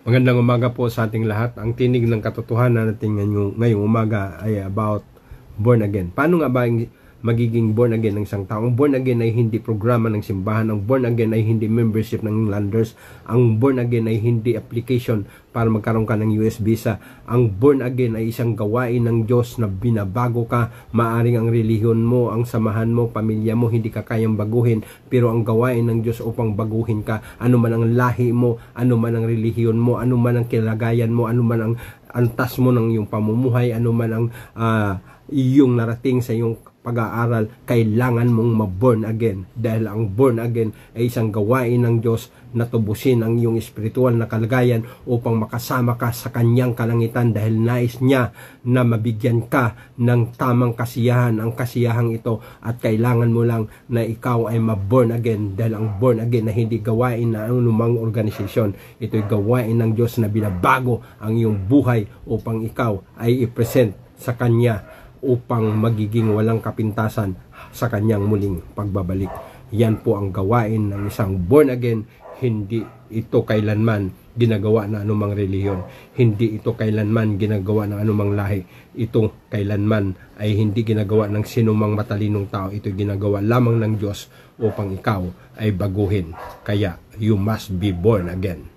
Magandang umaga po sa ating lahat. Ang tinig ng katotohanan natin ngayong umaga ay about born again. Paano nga ba magiging born again ng isang tao? Ang born again ay hindi programa ng simbahan. Ang born again ay hindi membership ng landers. Ang born again ay hindi application para magkaroon ka ng US visa. Ang born again ay isang gawain ng Diyos na binabago ka. Maaring ang relihiyon mo, ang samahan mo, pamilya mo, hindi ka kayang baguhin. Pero ang gawain ng Diyos upang baguhin ka, ano man ang lahi mo, ano man ang relihiyon mo, ano man ang kilagayan mo, ano man ang antas mo ng iyong pamumuhay, ano man ang iyong narating sa iyong pag-aaral, kailangan mong ma-born again. Dahil ang born again ay isang gawain ng Diyos na tubusin ang iyong espiritual na kalagayan upang makasama ka sa kanyang kalangitan, dahil nais niya na mabigyan ka ng tamang kasiyahan, ang kasiyahang ito, at kailangan mo lang na ikaw ay ma-born again. Dahil ang born again na hindi gawain na anumang organisasyon, ito'y gawain ng Diyos na binabago ang iyong buhay upang ikaw ay i-present sa Kanya, upang magiging walang kapintasan sa kanyang muling pagbabalik. Yan po ang gawain ng isang born again. Hindi ito kailanman ginagawa na anumang relihiyon. Hindi ito kailanman ginagawa ng anumang lahi. Ito kailanman ay hindi ginagawa ng sinumang matalinong tao. Ito ginagawa lamang ng Diyos upang ikaw ay baguhin. Kaya you must be born again.